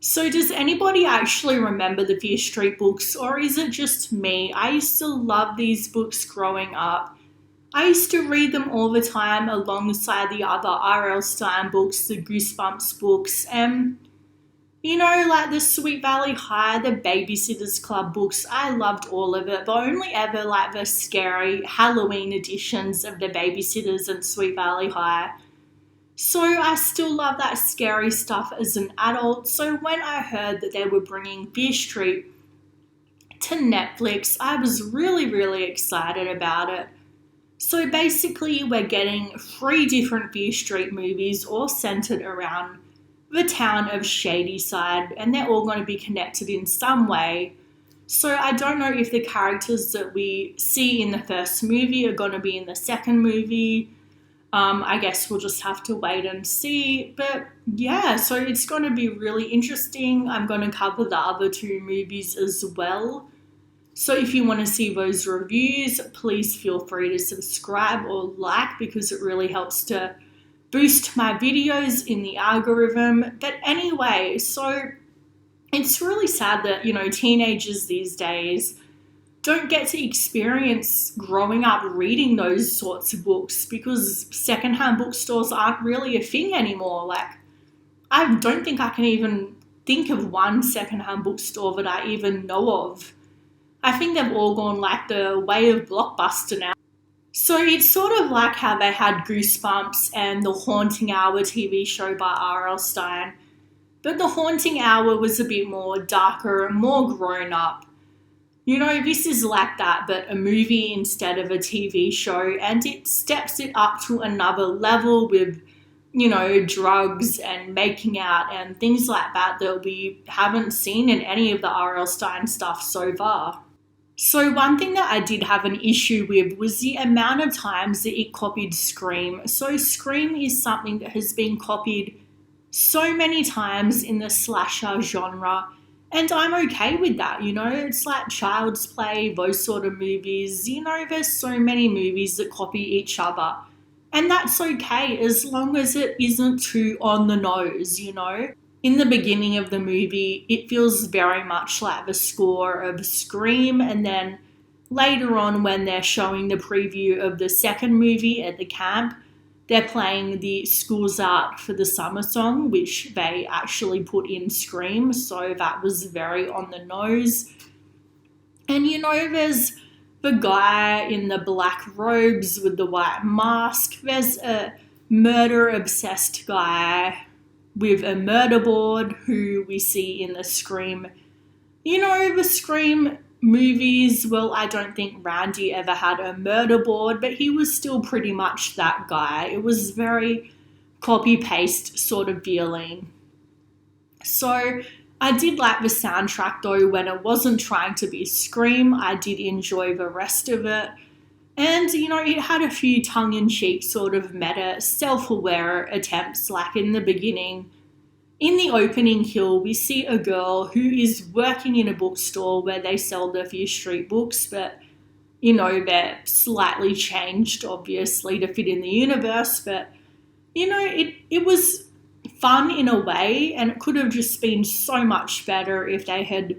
So, does anybody actually remember the Fear Street books, or is it just me? I used to love these books growing up. I used to read them all the time alongside the other R.L. Stein books, the Goosebumps books, and like the Sweet Valley High, the Babysitter's Club books. I loved all of it, but only ever like the scary Halloween editions of the Babysitters and Sweet Valley High. So I still love that scary stuff as an adult. So when I heard that they were bringing Fear Street to Netflix, I was really, really excited about it. So basically, we're getting three different Fear Street movies, all centered around the town of Shadyside, and they're all going to be connected in some way. So I don't know if the characters that we see in the first movie are going to be in the second movie. I guess we'll just have to wait and see. But yeah, so it's going to be really interesting. I'm going to cover the other two movies as well. So if you want to see those reviews, please feel free to subscribe or like, because it really helps to boost my videos in the algorithm. But anyway, so it's really sad that, teenagers these days don't get to experience growing up reading those sorts of books, because secondhand bookstores aren't really a thing anymore. Like, I don't think I can even think of one secondhand bookstore that I even know of. I think they've all gone like the way of Blockbuster now. So it's sort of like how they had Goosebumps and the Haunting Hour TV show by R.L. Stein. But the Haunting Hour was a bit more darker and more grown up. This is like that, but a movie instead of a TV show, and it steps it up to another level with, drugs and making out and things like that we haven't seen in any of the R.L. Stein stuff so far. So one thing that I did have an issue with was the amount of times that it copied Scream. So Scream is something that has been copied so many times in the slasher genre, and I'm okay with that, It's like Child's Play, those sort of movies. There's so many movies that copy each other. And that's okay as long as it isn't too on the nose, In the beginning of the movie, it feels very much like the score of Scream, and then later on when they're showing the preview of the second movie at the camp, they're playing the School's Out for the Summer song, which they actually put in Scream, so that was very on the nose. And there's the guy in the black robes with the white mask. There's a murder-obsessed guy with a murder board who we see in the Scream. The Scream movies, well, I don't think Randy ever had a murder board, but he was still pretty much that guy. It was very copy-paste sort of feeling. So I did like the soundtrack though when it wasn't trying to be Scream. I did enjoy the rest of it. And, it had a few tongue-in-cheek sort of meta, self-aware attempts, like in the beginning. In the opening kill, we see a girl who is working in a bookstore where they sell the Fear Street books, but, they're slightly changed, obviously, to fit in the universe. But, it was fun in a way, and it could have just been so much better if they had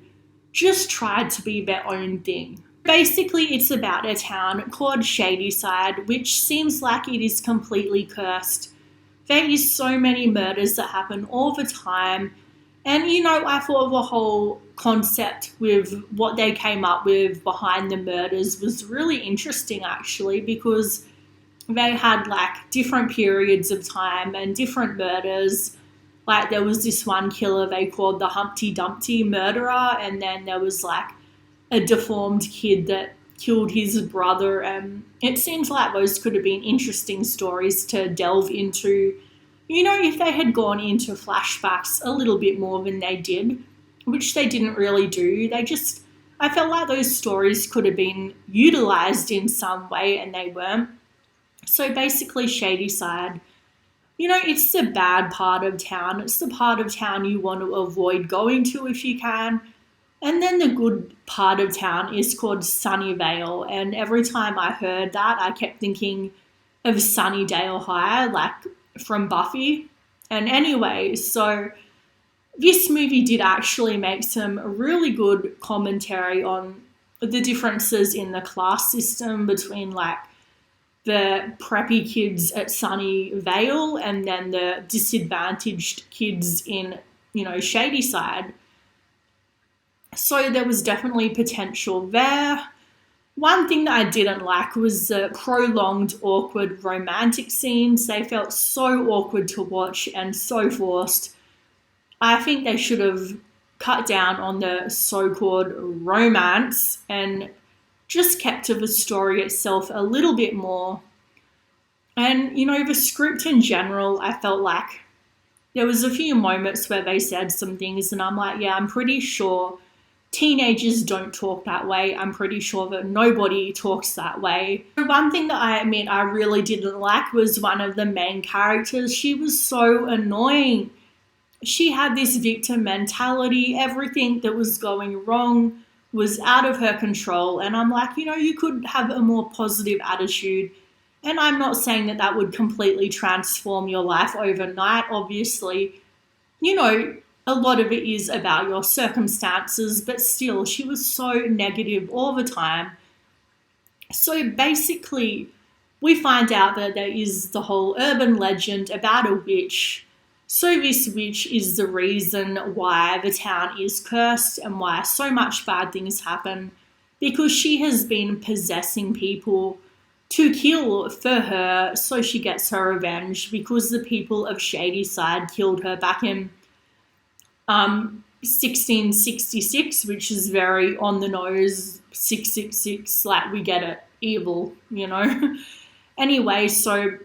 just tried to be their own thing. Basically, it's about a town called Shadyside, which seems like it is completely cursed. There is so many murders that happen all the time. And, I thought the whole concept with what they came up with behind the murders was really interesting, actually, because they had, like, different periods of time and different murders. Like, there was this one killer they called the Humpty Dumpty murderer, and then there was, like, a deformed kid that killed his brother, and it seems like those could have been interesting stories to delve into, if they had gone into flashbacks a little bit more than they did, which they didn't really do. I felt like those stories could have been utilised in some way, and they weren't. So basically, Shadyside, it's the bad part of town. It's the part of town you want to avoid going to if you can. And then the good part of town is called Sunnyvale, and every time I heard that, I kept thinking of Sunnydale High, like from Buffy. And anyway, so This movie did actually make some really good commentary on the differences in the class system between like the preppy kids at Sunnyvale and then the disadvantaged kids in, Shadyside. So there was definitely potential there. One thing that I didn't like was the prolonged, awkward romantic scenes. They felt so awkward to watch and so forced. I think they should have cut down on the so-called romance and just kept to the story itself a little bit more. And, the script in general, I felt like there was a few moments where they said some things and I'm like, yeah, I'm pretty sure teenagers don't talk that way. I'm pretty sure that nobody talks that way. One thing that I admit I really didn't like was one of the main characters. She was so annoying. She had this victim mentality. Everything that was going wrong was out of her control. And I'm like, you could have a more positive attitude. And I'm not saying that that would completely transform your life overnight. Obviously, a lot of it is about your circumstances, but still, she was so negative all the time. So basically, we find out that there is the whole urban legend about a witch. So this witch is the reason why the town is cursed and why so much bad things happen, because she has been possessing people to kill for her, so she gets her revenge because the people of Shadyside killed her back in 1666, which is very on the nose. 666, like, we get it, evil, Anyway, so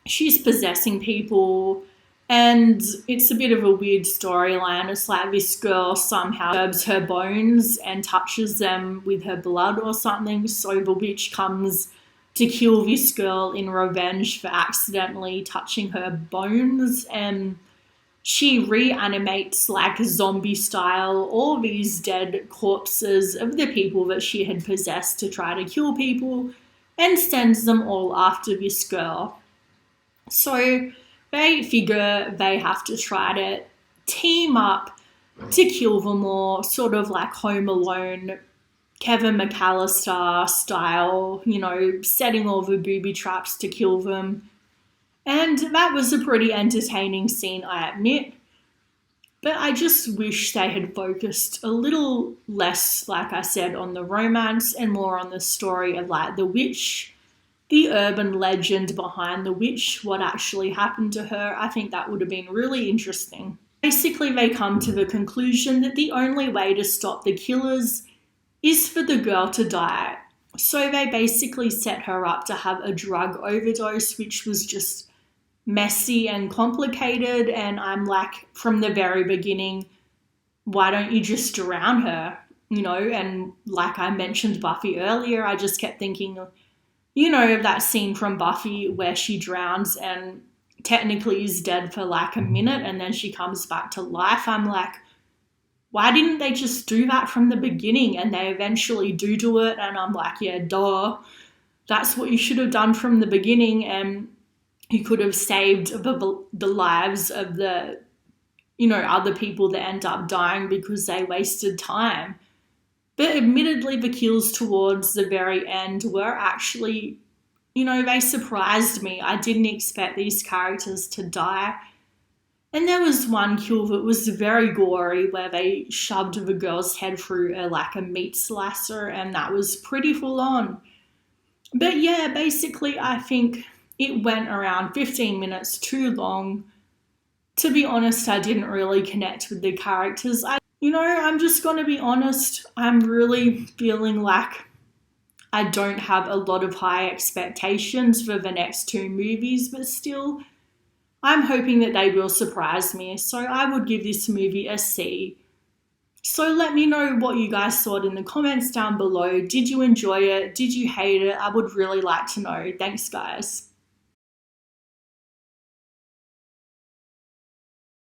she's possessing people and it's a bit of a weird storyline. It's like this girl somehow disturbs her bones and touches them with her blood or something, so the witch comes to kill this girl in revenge for accidentally touching her bones, and she reanimates like zombie style all these dead corpses of the people that she had possessed to try to kill people and sends them all after this girl. So they figure they have to try to team up to kill them all, sort of like Home Alone, Kevin McAllister style, setting all the booby traps to kill them. And that was a pretty entertaining scene, I admit. But I just wish they had focused a little less, like I said, on the romance and more on the story of like the witch, the urban legend behind the witch, what actually happened to her. I think that would have been really interesting. Basically, they come to the conclusion that the only way to stop the killers is for the girl to die. So they basically set her up to have a drug overdose, which was just messy and complicated. And I'm like, from the very beginning, why don't you just drown her? And like I mentioned Buffy earlier, I just kept thinking, that scene from Buffy where she drowns and technically is dead for like a minute and then she comes back to life. I'm like, why didn't they just do that from the beginning? And they eventually do it. And I'm like, yeah, duh. That's what you should have done from the beginning. And you could have saved the lives of the, other people that end up dying because they wasted time. But admittedly, the kills towards the very end were actually, they surprised me. I didn't expect these characters to die. And there was one kill that was very gory where they shoved the girl's head through a meat slicer, and that was pretty full on. But yeah, basically I think it went around 15 minutes too long. To be honest, I didn't really connect with the characters. I'm just going to be honest. I'm really feeling like I don't have a lot of high expectations for the next two movies, but still, I'm hoping that they will surprise me. So I would give this movie a C. So let me know what you guys thought in the comments down below. Did you enjoy it? Did you hate it? I would really like to know. Thanks, guys.